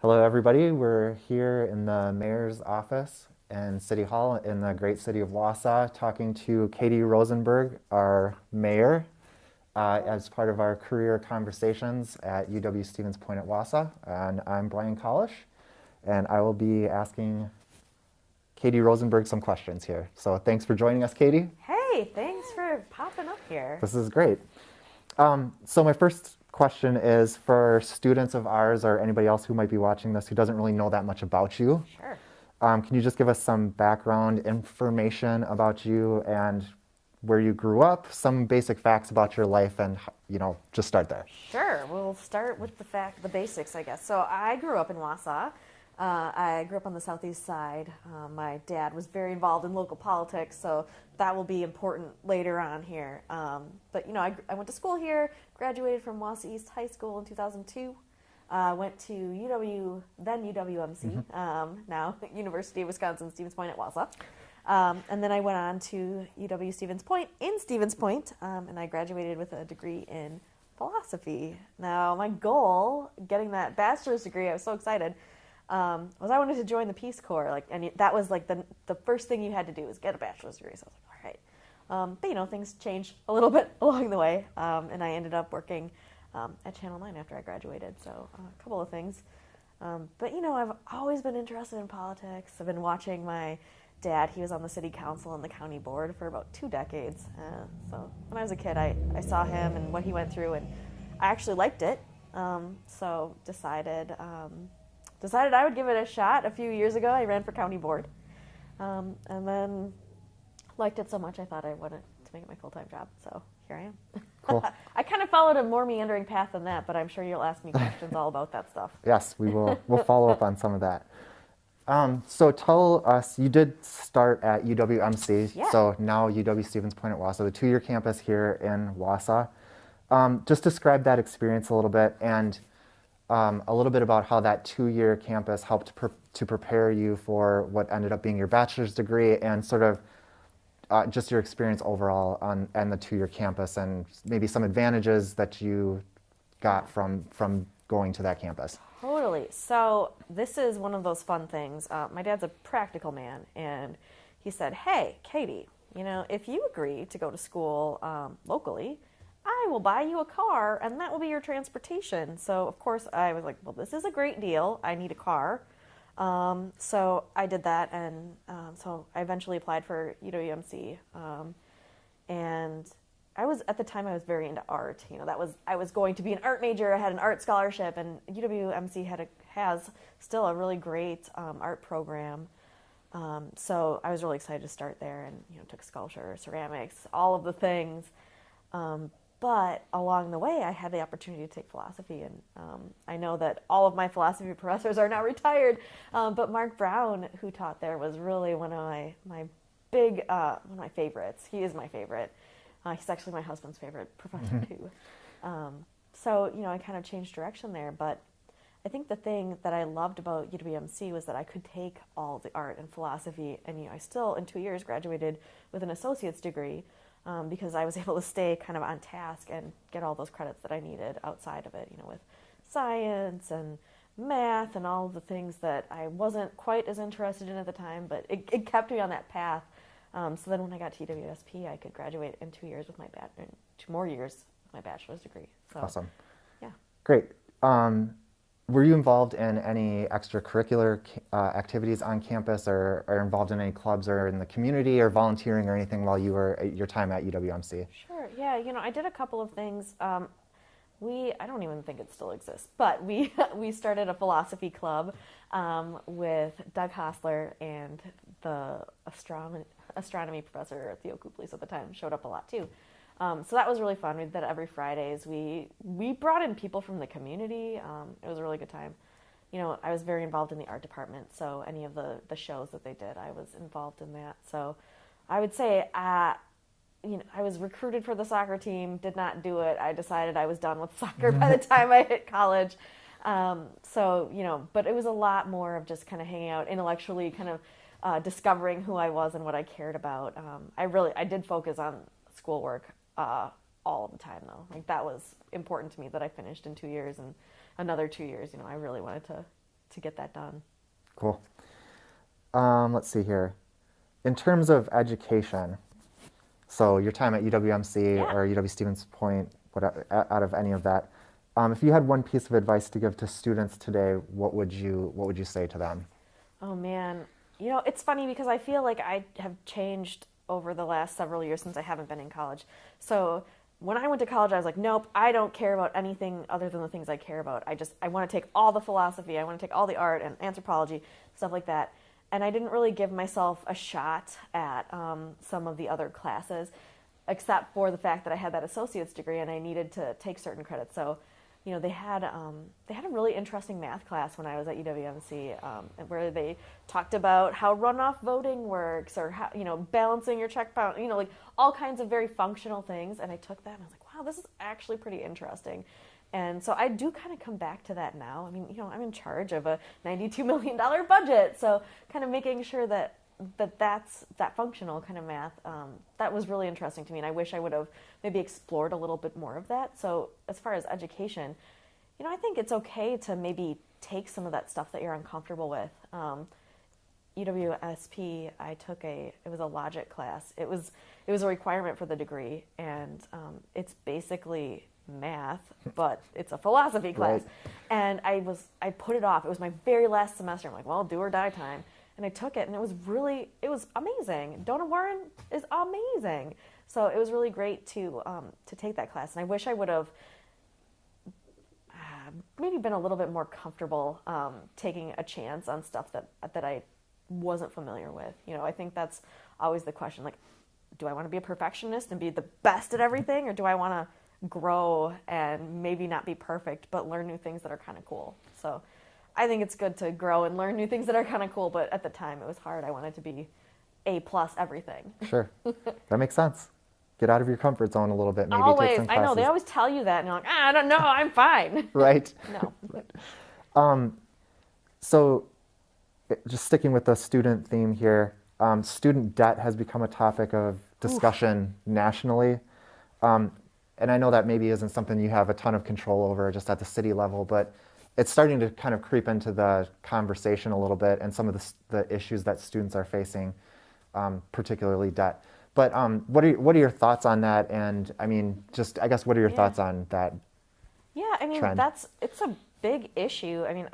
Hello, everybody. We're here in the mayor's office in City Hall in the great city of Wausau talking to Katie Rosenberg, our mayor, as part of our career conversations at UW Stevens Point at Wausau. And I'm Brian Kalish, and I will be asking Katie Rosenberg some questions here. So thanks for joining us, Katie. Hey, thanks for popping up here. This is great. So my first question is for students of ours or anybody else who might be watching this who doesn't really know that much about you. Sure. Can you just give us some background information about you and where you grew up, some basic facts about your life, and just start there. Sure. We'll start with the basics, I guess. So I grew up in Wausau. I grew up on the southeast side. My dad was very involved in local politics, so that will be important later on here. I went to school here, graduated from Wausau East High School in 2002. Went to UW, then UWMC, now University of Wisconsin Stevens Point at Wausau. And then I went on to UW Stevens Point in Stevens Point, and I graduated with a degree in philosophy. Now, my goal, getting that bachelor's degree, I was so excited, was I wanted to join the Peace Corps. That was the first thing you had to do was get a bachelor's degree. So I was like, all right. But things changed a little bit along the way, and I ended up working at Channel 9 after I graduated. So a couple of things. I've always been interested in politics. I've been watching my dad. He was on the city council and the county board for about 2 decades. So when I was a kid, I saw him and what he went through, and I actually liked it. So decided I would give it a shot a few years ago. I ran for county board. And then liked it so much I thought I wanted to make it my full-time job. So here I am. Cool. I kind of followed a more meandering path than that, but I'm sure you'll ask me questions all about that stuff. Yes, we will. We'll follow up on some of that. So tell us, you did start at UWMC, Yeah. so now UW Stevens Point at Wausau, the 2-year campus here in Wausau. Just describe that experience a little bit and a little bit about how that 2-year campus helped to prepare you for what ended up being your bachelor's degree and sort of just your experience overall on the 2-year campus and maybe some advantages that you got from going to that campus. Totally. So this is one of those fun things. My dad's a practical man, and he said, hey, Katie, if you agree to go to school locally, I will buy you a car, and that will be your transportation. So, of course, I was like, well, this is a great deal. I need a car. So I did that, and so I eventually applied for UWMC. And at the time I was very into art. I was going to be an art major. I had an art scholarship, and UWMC has still a really great art program. So I was really excited to start there, and took sculpture, ceramics, all of the things. But along the way, I had the opportunity to take philosophy, and I know that all of my philosophy professors are now retired. But Mark Brown, who taught there, was really one of my favorites. He is my favorite. He's actually my husband's favorite professor too. So I kind of changed direction there. But I think the thing that I loved about UWMC was that I could take all the art and philosophy, and I still in 2 years graduated with an associate's degree. Because I was able to stay kind of on task and get all those credits that I needed outside of it, with science and math and all of the things that I wasn't quite as interested in at the time, but it kept me on that path. So then when I got to UWSP, I could graduate in 2 years with 2 more years with my bachelor's degree. So, awesome. Yeah. Great. Were you involved in any extracurricular activities on campus or involved in any clubs or in the community or volunteering or anything while you were at your time at UWMC? Sure. Yeah. I did a couple of things. I don't even think it still exists, but we started a philosophy club with Doug Hostler, and the astronomy professor, Theo Kuplis at the time, showed up a lot too. So that was really fun. We did that every Fridays. We brought in people from the community. It was a really good time. I was very involved in the art department, so any of the shows that they did, I was involved in that. So I would say, I was recruited for the soccer team, did not do it. I decided I was done with soccer by the time I hit college. But it was a lot more of just kind of hanging out intellectually, kind of discovering who I was and what I cared about. I did focus on schoolwork all of the time, though. That was important to me that I finished in 2 years, and another 2 years, I really wanted to get that done. Cool. Let's see here. In terms of education, so your time at UWMC Yeah. or UW-Stevens Point, whatever, out of any of that, if you had one piece of advice to give to students today, what would you say to them? Oh man, it's funny because I feel like I have changed over the last several years since I haven't been in college. So when I went to college, I was like, nope, I don't care about anything other than the things I care about. I want to take all the philosophy, I want to take all the art and anthropology, stuff like that. And I didn't really give myself a shot at some of the other classes, except for the fact that I had that associate's degree and I needed to take certain credits. So they had a really interesting math class when I was at UWMC, where they talked about how runoff voting works, or how balancing your check balance, like all kinds of very functional things. And I took that and I was like, wow, this is actually pretty interesting. And so I do kind of come back to that now. I mean, I'm in charge of a $92 million budget, so kind of making sure that's that functional kind of math, that was really interesting to me, and I wish I would have maybe explored a little bit more of that. So as far as education, I think it's okay to maybe take some of that stuff that you're uncomfortable with. UWSP, it was a logic class. It was a requirement for the degree, and it's basically math, but it's a philosophy class. Right. And I put it off. It was my very last semester. I'm like, well, do or die time. And I took it, and it was amazing. Donna Warren is amazing. So it was really great to take that class. And I wish I would have maybe been a little bit more comfortable taking a chance on stuff that I wasn't familiar with. I think that's always the question. Like, do I want to be a perfectionist and be the best at everything, or do I want to grow and maybe not be perfect, but learn new things that are kind of cool? So I think it's good to grow and learn new things that are kind of cool, but at the time it was hard. I wanted to be A+ everything. Sure, that makes sense. Get out of your comfort zone a little bit. Maybe Always. take some classes. I know, they always tell you that, and you're like, I don't know, I'm fine. Right. No. Right. So just sticking with the student theme here, student debt has become a topic of discussion nationally. And I know that maybe isn't something you have a ton of control over just at the city level, but it's starting to kind of creep into the conversation a little bit, and some of the issues that students are facing, particularly debt. But what are your thoughts on that? And I mean, I guess, what are your thoughts on that? Yeah, I mean, trend? it's a big issue. I mean,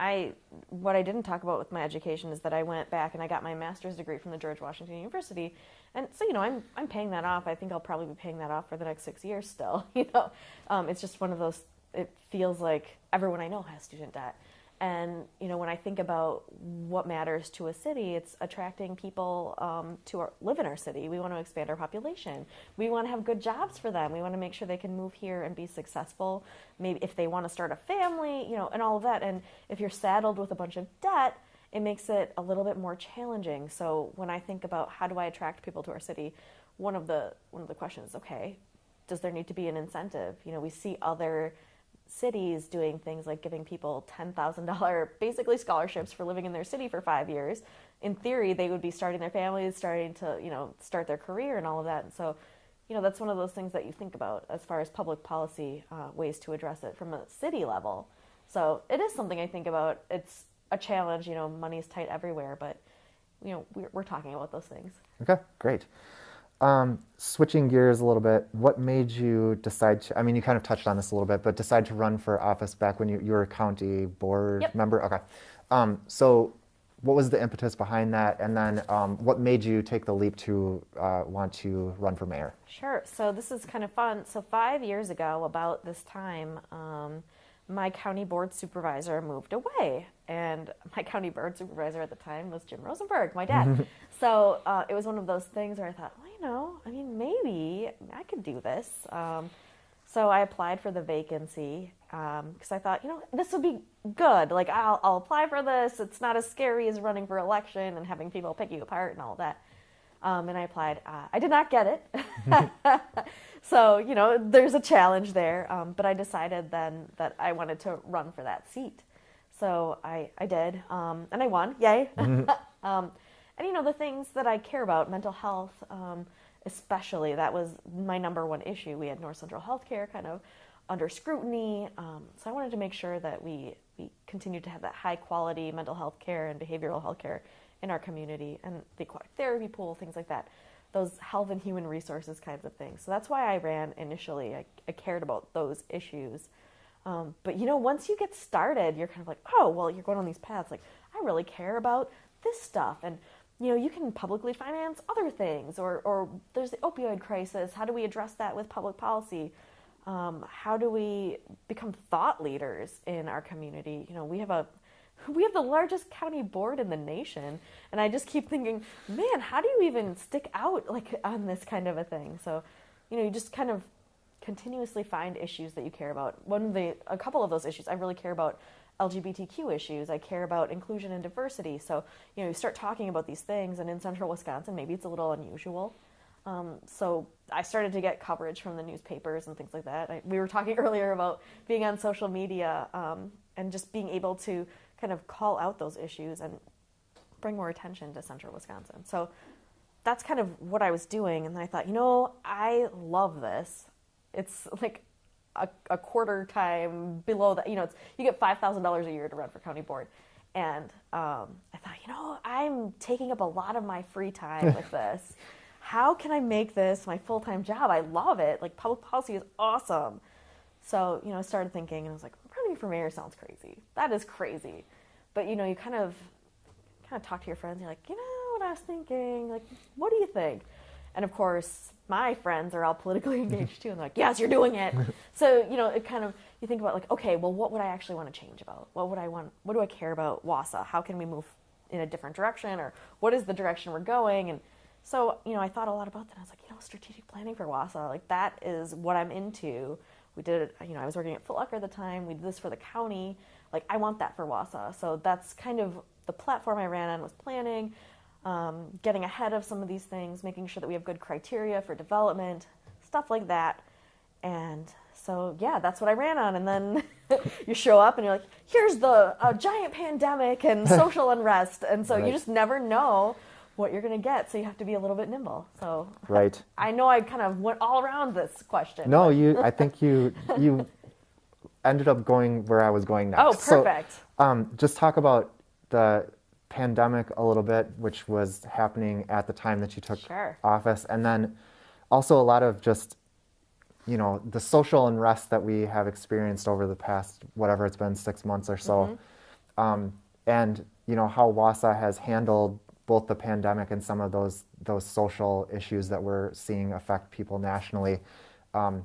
what I didn't talk about with my education is that I went back and I got my master's degree from the George Washington University, and so I'm paying that off. I think I'll probably be paying that off for the next 6 years still. It's just one of those. It feels like everyone I know has student debt. And, when I think about what matters to a city, it's attracting people to live in our city. We want to expand our population. We want to have good jobs for them. We want to make sure they can move here and be successful. Maybe if they want to start a family, and all of that. And if you're saddled with a bunch of debt, it makes it a little bit more challenging. So when I think about how do I attract people to our city, one of the questions is, okay, does there need to be an incentive? We see other cities doing things like giving people $10,000 basically scholarships for living in their city for 5 years. In theory, they would be starting their families, starting to start their career and all of that. And so that's one of those things that you think about as far as public policy ways to address it from a city level. So it is something I think about. It's a challenge. Money's tight everywhere, but we're talking about those things. Okay, great. Switching gears a little bit, what made you decide to, I mean, you kind of touched on this a little bit, but decide to run for office back when you were a county board member? Okay. So what was the impetus behind that? And then what made you take the leap to want to run for mayor? Sure. So this is kind of fun. So 5 years ago, about this time, my county board supervisor moved away. And my county board supervisor at the time was Jim Rosenberg, my dad. So it was one of those things where I thought, well, maybe I could do this. So I applied for the vacancy because I thought, this would be good. Like, I'll apply for this. It's not as scary as running for election and having people pick you apart and all that. And I applied. I did not get it. So, there's a challenge there. But I decided then that I wanted to run for that seat. So I did, and I won. Yay. And, the things that I care about, mental health, especially, that was my number one issue. We had North Central Healthcare kind of under scrutiny. So I wanted to make sure that we continue to have that high quality mental health care and behavioral health care in our community, and the aquatic therapy pool, things like that, those health and human resources kinds of things. So that's why I ran initially. I cared about those issues. But once you get started, you're kind of like, oh, well, you're going on these paths. Like, I really care about this stuff. And, you can publicly finance other things, or there's the opioid crisis. How do we address that with public policy? How do we become thought leaders in our community? We have the largest county board in the nation, and I just keep thinking, man, how do you even stick out like on this kind of a thing? So, you just kind of continuously find issues that you care about. A couple of those issues, I really care about LGBTQ issues. I care about inclusion and diversity. So, you start talking about these things, and in central Wisconsin, maybe it's a little unusual. So I started to get coverage from the newspapers and things like that. We were talking earlier about being on social media, and just being able to kind of call out those issues and bring more attention to central Wisconsin. So that's kind of what I was doing. And then I thought, I love this. It's like a quarter time below that. You get $5,000 a year to run for county board. And I thought, I'm taking up a lot of my free time with this. How can I make this my full-time job? I love it. Like, public policy is awesome. So, I started thinking, and I was like, running for mayor sounds crazy. That is crazy. But, you kind of talk to your friends. You're like, what I was thinking. Like, what do you think? And, of course, my friends are all politically engaged, too. And they're like, yes, you're doing it. So, it kind of, you think about, like, okay, well, what would I actually want to change about? What do I care about Wausau? How can we move in a different direction? Or what is the direction we're going? And so, I thought a lot about that. I was like, strategic planning for Wausau, like, that is what I'm into. We did it, I was working at Foot Locker at the time. We did this for the county. Like, I want that for Wausau. So that's kind of the platform I ran on, was planning, getting ahead of some of these things, making sure that we have good criteria for development, stuff like that. And so, yeah, that's what I ran on. And then you show up and you're like, here's the giant pandemic and social unrest. And so You just never know what you're going to get, so you have to be a little bit nimble. So right. I know I kind of went all around this question. No, I think you ended up going where I was going next. Oh, perfect. So, just talk about the pandemic a little bit, which was happening at the time that you took office, and then also a lot of just, the social unrest that we have experienced over the past, whatever it's been, 6 months or so, and how Wausau has handled both the pandemic and some of those social issues that we're seeing affect people nationally.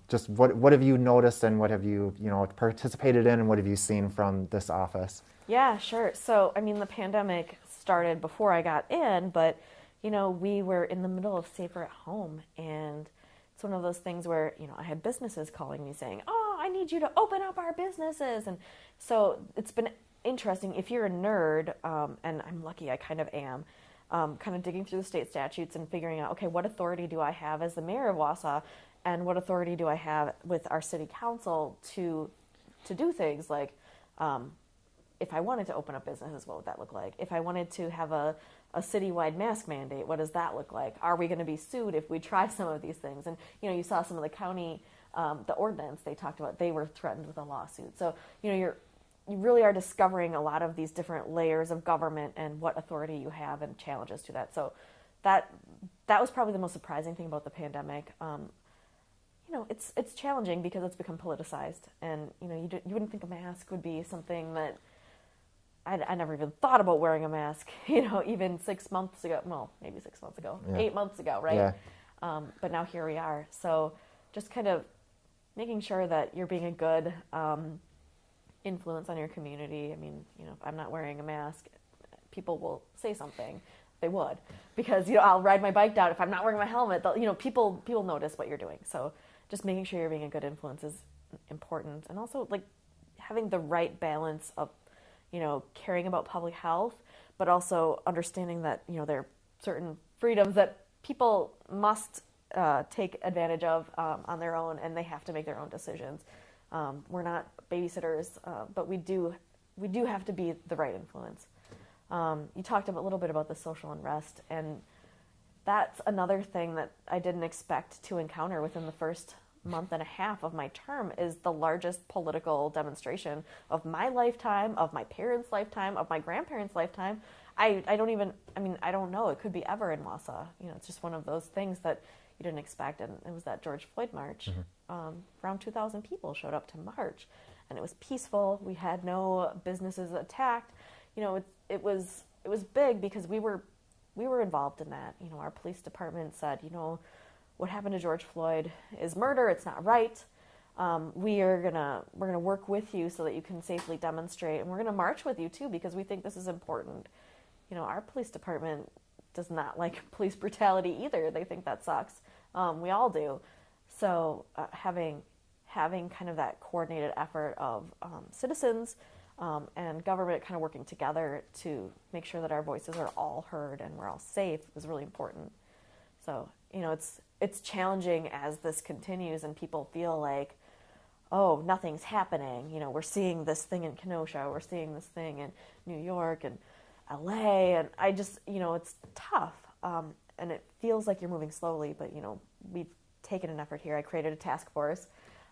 Just what have you noticed, and what have you participated in, and what have you seen from this office? Yeah, sure. So the pandemic started before I got in, but we were in the middle of Safer at Home, and it's one of those things where I had businesses calling me saying, "Oh, I need you to open up our businesses," and so it's been interesting. If you're a nerd, and I'm lucky, I kind of am. Kind of digging through the state statutes and figuring out, okay, what authority do I have as the mayor of Wausau, and what authority do I have with our city council to do things like, if I wanted to open up businesses, what would that look like? If I wanted to have a citywide mask mandate, what does that look like? Are we going to be sued if we try some of these things? And, you saw some of the county, the ordinance they talked about, they were threatened with a lawsuit. So, you really are discovering a lot of these different layers of government and what authority you have and challenges to that. So that was probably the most surprising thing about the pandemic. It's challenging because it's become politicized, and you wouldn't think a mask would be something that I never even thought about wearing a mask. Even 6 months ago. Well, maybe 6 months ago, 8 months ago, right? Yeah. But now here we are. So just kind of making sure that you're being a good influence on your community. If I'm not wearing a mask, people will say something. They would, because I'll ride my bike down. If I'm not wearing my helmet, people notice what you're doing. So just making sure you're being a good influence is important, and also like having the right balance of caring about public health, but also understanding that there are certain freedoms that people must take advantage of on their own, and they have to make their own decisions. We're not babysitters, but we do have to be the right influence. You talked a little bit about the social unrest, and that's another thing that I didn't expect to encounter within the first month and a half of my term is the largest political demonstration of my lifetime, of my parents' lifetime, of my grandparents' lifetime. I don't know. It could be ever in Wausau. It's just one of those things that you didn't expect. And it was that George Floyd march. Around 2,000 people showed up to march, and it was peaceful. We had no businesses attacked. It was big because we were involved in that. Our police department said, what happened to George Floyd is murder. It's not right. We're gonna work with you so that you can safely demonstrate, and we're gonna march with you too because we think this is important. Our police department does not like police brutality either. They think that sucks. We all do. So having kind of that coordinated effort of citizens and government kind of working together to make sure that our voices are all heard and we're all safe was really important. So it's challenging as this continues and people feel like, oh, nothing's happening. We're seeing this thing in Kenosha, we're seeing this thing in New York and LA, and I just, it's tough. And it feels like you're moving slowly, but, we've taken an effort here. I created a task force.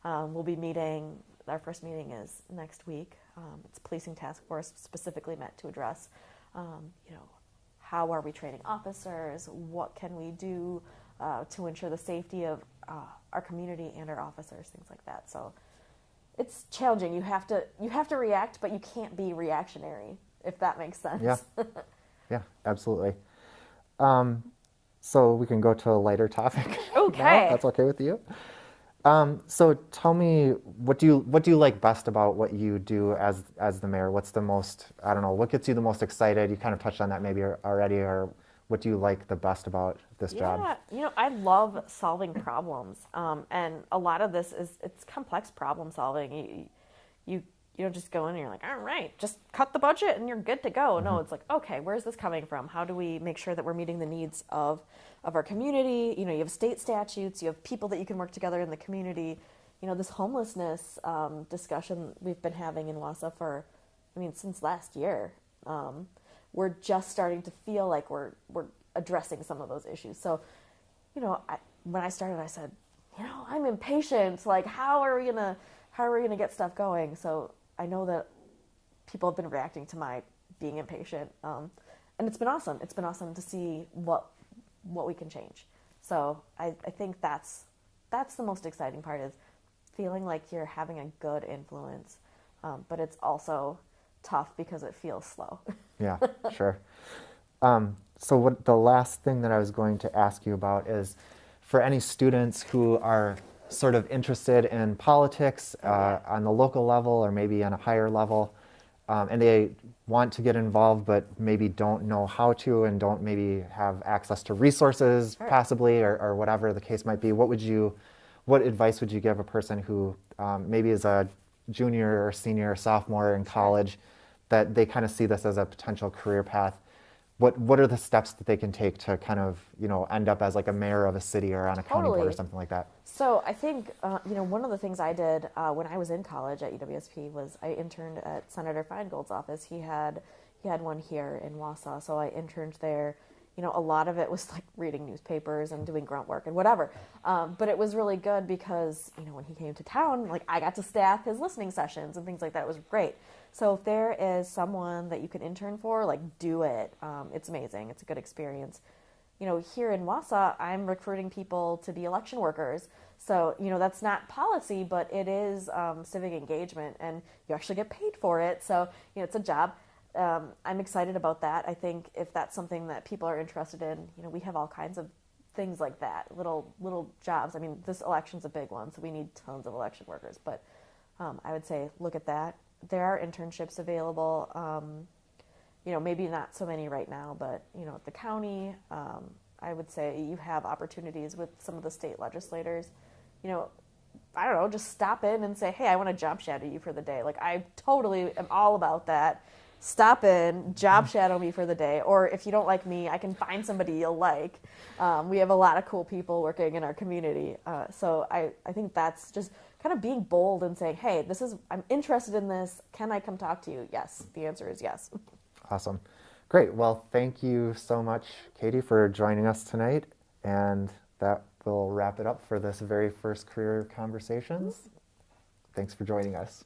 We'll be meeting, our first meeting is next week. It's a policing task force specifically meant to address, how are we training officers? What can we do to ensure the safety of our community and our officers, things like that. So it's challenging. You have to react, but you can't be reactionary, if that makes sense. Yeah, absolutely. So we can go to a lighter topic. Okay. Now. That's okay with you? So tell me, what do you like best about what you do as the mayor? What's the most, I don't know, what gets you the most excited? You kind of touched on that maybe already, or what do you like the best about this job? Yeah, I love solving problems. And a lot of this it's complex problem solving. You don't just go in and you're like, all right, just cut the budget and you're good to go. No, it's like, okay, where's this coming from? How do we make sure that we're meeting the needs of our community? You have state statutes, you have people that you can work together in the community. This homelessness discussion we've been having in Wausau since last year. We're just starting to feel like we're addressing some of those issues. So, when I started, I said, I'm impatient. Like, how are we gonna get stuff going? So I know that people have been reacting to my being impatient, and it's been awesome. It's been awesome to see what we can change. So I think that's the most exciting part, is feeling like you're having a good influence, but it's also tough because it feels slow. Yeah, sure. So what the last thing that I was going to ask you about is, for any students who are sort of interested in politics on the local level or maybe on a higher level, and they want to get involved but maybe don't know how to and don't maybe have access to resources, Sure. possibly, or whatever the case might be, what advice would you give a person who maybe is a junior or senior or sophomore in college, that they kind of see this as a potential career path? What are the steps that they can take to kind of, end up as like a mayor of a city or on a county board or something like that? So I think, one of the things I did when I was in college at UWSP was I interned at Senator Feingold's office. He had one here in Wausau, so I interned there. A lot of it was like reading newspapers and doing grunt work and whatever. But it was really good because, when he came to town, like, I got to staff his listening sessions and things like that. It was great. So if there is someone that you can intern for, like, do it. It's amazing. It's a good experience. Here in Wausau, I'm recruiting people to be election workers. So, that's not policy, but it is civic engagement, and you actually get paid for it. So, it's a job. I'm excited about that. I think if that's something that people are interested in, we have all kinds of things like that, little jobs. This election's a big one, so we need tons of election workers. But I would say look at that. There are internships available. Maybe not so many right now, but at the county, I would say you have opportunities with some of the state legislators. I don't know, just stop in and say, hey, I want to job shadow you for the day. Like, I totally am all about that. Stop in, job shadow me for the day. Or if you don't like me, I can find somebody you'll like. We have a lot of cool people working in our community. So I think that's just kind of being bold and saying, hey, I'm interested in this. Can I come talk to you? Yes. The answer is yes. Awesome. Great. Well, thank you so much, Katie, for joining us tonight. And that will wrap it up for this very first Career Conversations. Thanks for joining us.